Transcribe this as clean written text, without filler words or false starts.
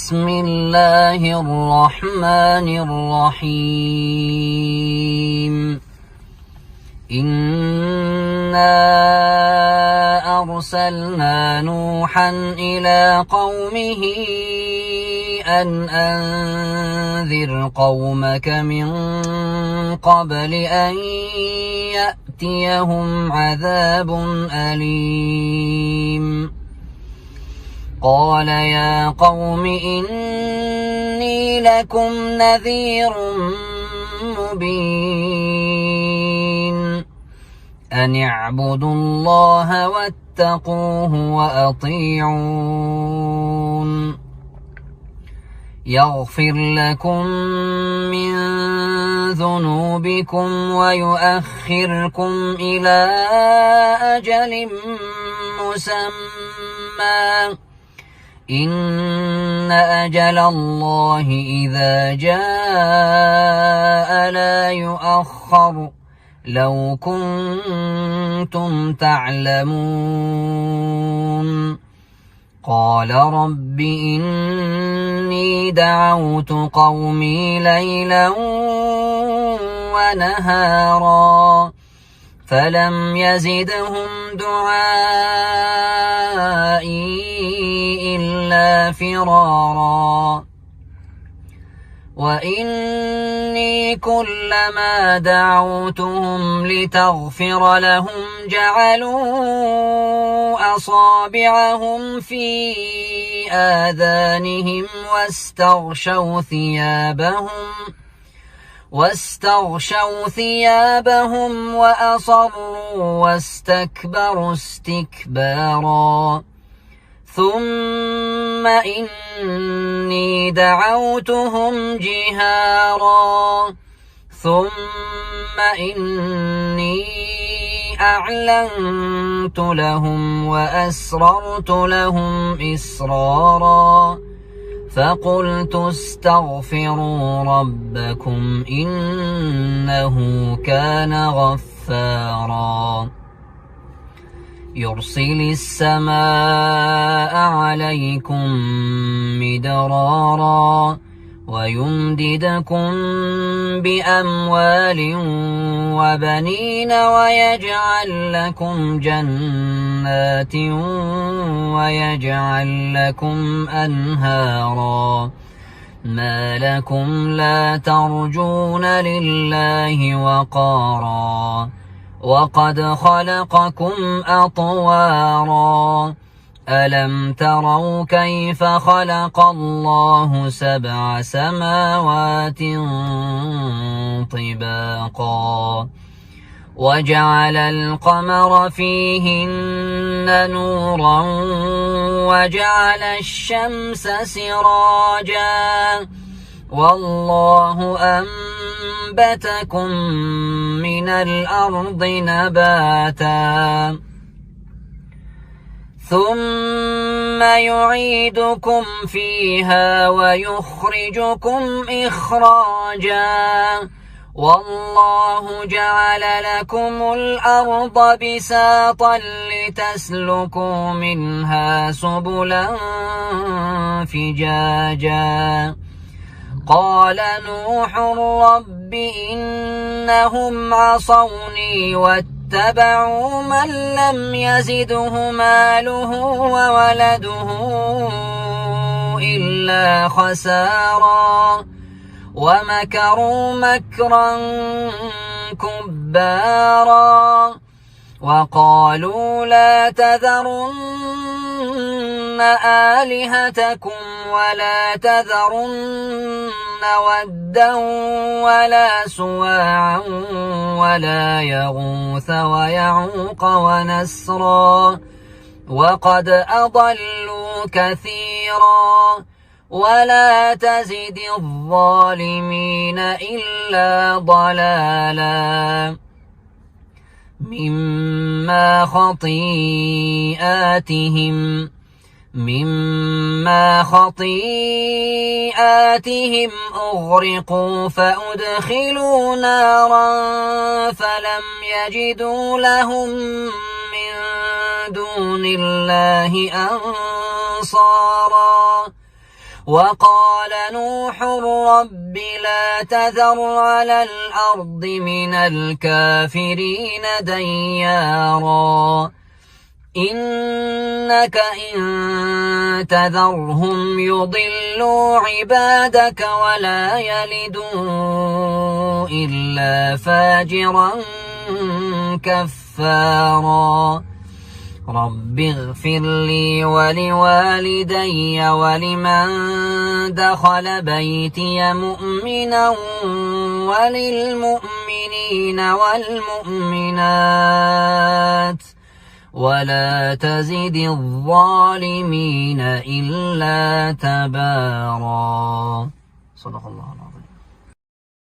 بسم الله الرحمن الرحيم إنا أرسلنا نوحا إلى قومه أن أنذر قومك من قبل أن يأتيهم عذاب أليم قال يا قوم إني لكم نذير مبين أن اعبدوا الله واتقوه وأطيعون يغفر لكم من ذنوبكم ويؤخركم إلى أجل مسمى إن أجل الله إذا جاء لا يؤخر لو كنتم تعلمون قال رب إني دعوت قومي ليلا ونهارا فلم يزدهم دعائي إلا فرارا وإني كلما دعوتهم لتغفر لهم جعلوا أصابعهم في آذانهم واستغشوا ثيابهم وأصروا واستكبروا استكبارا ثم إني دعوتهم جهارا ثم إني أعلنت لهم وأسررت لهم إسرارا فقلت استغفروا ربكم إنه كان غفارا يرسل السماء عليكم مدرارا ويمددكم بأموال وبنين ويجعل لكم جنات ويجعل لكم أنهارا ما لكم لا ترجون لله وقارا وقد خلقكم أطوارا ألم تروا كيف خلق الله 7 سماوات طباقا وجعل القمر فيهن نورا وجعل الشمس سراجا والله أنبتكم من الأرض نباتا ثم يعيدكم فيها ويخرجكم إخراجا والله جعل لكم الأرض بساطا لتسلكوا منها سبلا فجاجا قال نوح رب إنهم عصوني واتبعوا من لم يزده ماله وولده إلا خسارا ومكروا مكرا كبارا وقالوا لا تذرن آلهتكم ولا تذرن ودا ولا سواعا ولا يغوث ويعوق ونسرا وقد أضلوا كثيرا ولا تزد الظالمين إلا ضلالا مما خطيئاتهم أغرقوا فأدخلوا نارا فلم يجدوا لهم من دون الله أنصارا وقال نوح رب لا تذر على الأرض من الكافرين ديارا إنك إن تذرهم يضلوا عبادك ولا يلدوا إلا فاجرا كفارا رب اغفر لي ولوالدي ولمن دخل بيتي مؤمنا وللمؤمنين والمؤمنات ولا تزد الظالمين إلا تبارا. صدق الله.